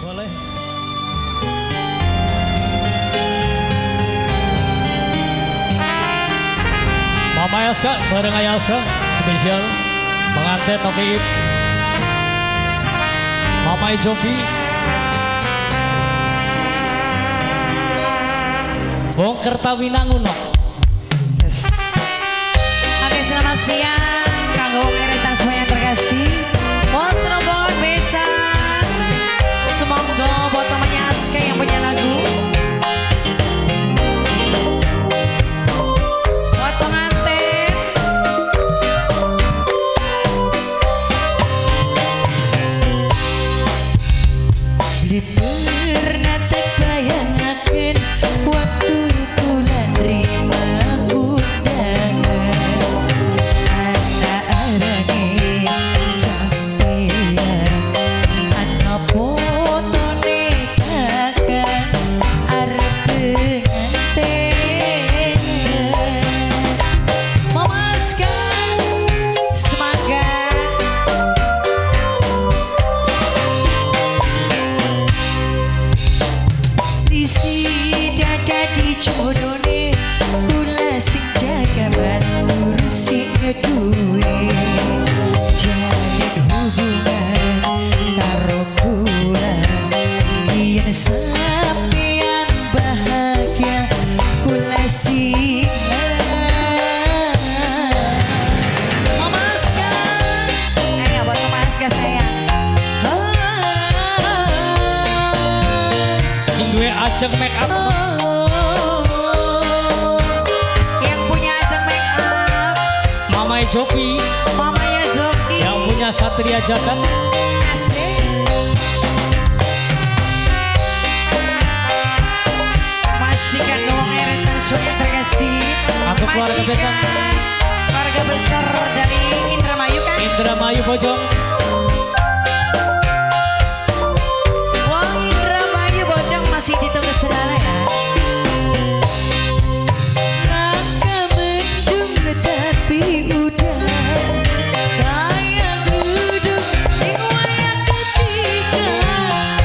Boleh. Mama Yaska, bareng Ayah Yaska, spesial pengantin Oke Ip. Mama Jovi. Wong Kertawinangun. Yes. Oke, selamat siang kanggo wong eretan semuanya terkasih. Mohon rombongan besan. Semoga buat mamanya Aska yang punya lagu. Buat pengantin. Pernah terbayangkan waktu bulan terima undangan anak arane sampeyan anak foto nekakan arep pengantin memaskan semangat jodone kula sing jaga batur sing duwe jalin hubungan karo kula yen sampeyan bahagia kula sing memaskan ayo buat memaskan sayang Sing duwe ajeng make up. Mamanya Joki, mamanya Joki yang punya Satria Jagat. Asik. Masih kan ngomong eretan sudah terkasih. Aku keluarga besar. Keluarga besar dari Indramayu kan? Indramayu Bojong. Wong Indramayu Bojong masih ditunggu saudara ya. Tapi udah kayak duduk di wayang ketika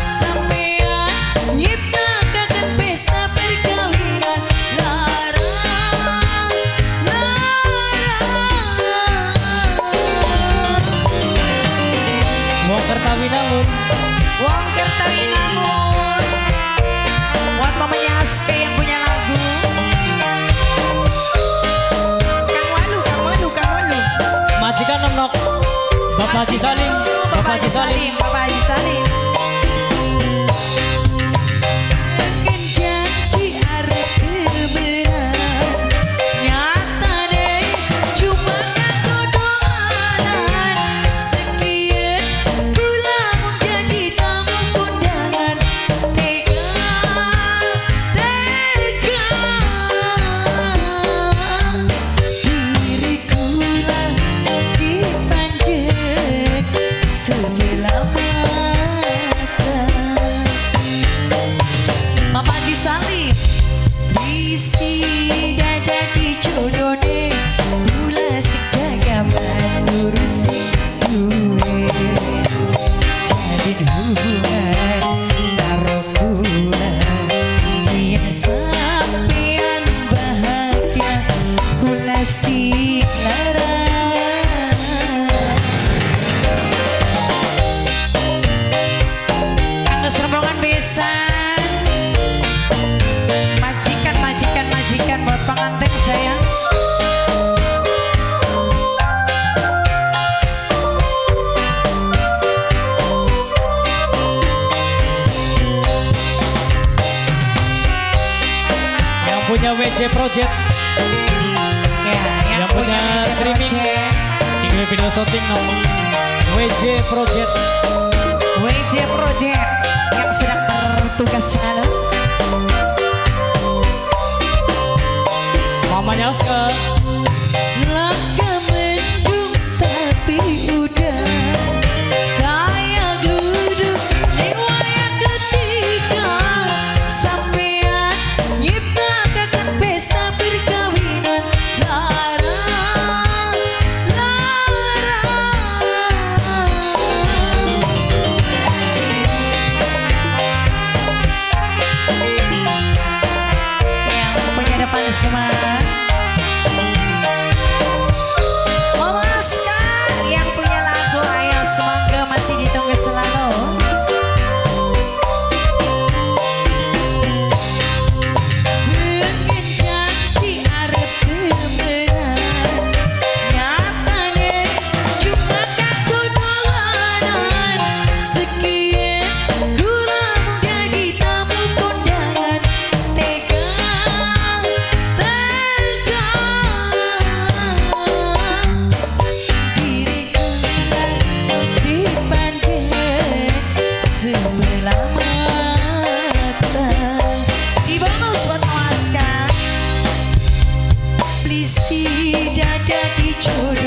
sampean nyiptakan pesta perkawinan larang Wong Kertawinangun. Wong Kertawinangun buat mamanya Aska yang punya lagu. Majikan Nomnok, Bapak Haji Salim, Bapak Haji Salim, Bapak Haji Salim. Mungkin janji arep kebenaran, nyata deh cuma kanggo doanan. Sekian kula mun jadi tamu undangan, tega diri kula dipanjat sebelah mata. Bapak Haji Salim isi dada di jodone kula sing jaga batur sing duwe jalin hubungan karo kula yen sampeyan bahagia kula sing larang. Kanggo rombongan besan majikan buat pengantin sayang. Yang punya WC Project, Ya, yang punya streaming, single video shooting nomor WJ Project. WJ Project yang sedang bertugas sana. Mamanya Aska. Langkah mendung tapi udah kayak duduk di wayang ketika sampean nyiptakan pesta perkawinan larang sebelah mata. Di bonus buat Mas kan, please tidak ada dicuri.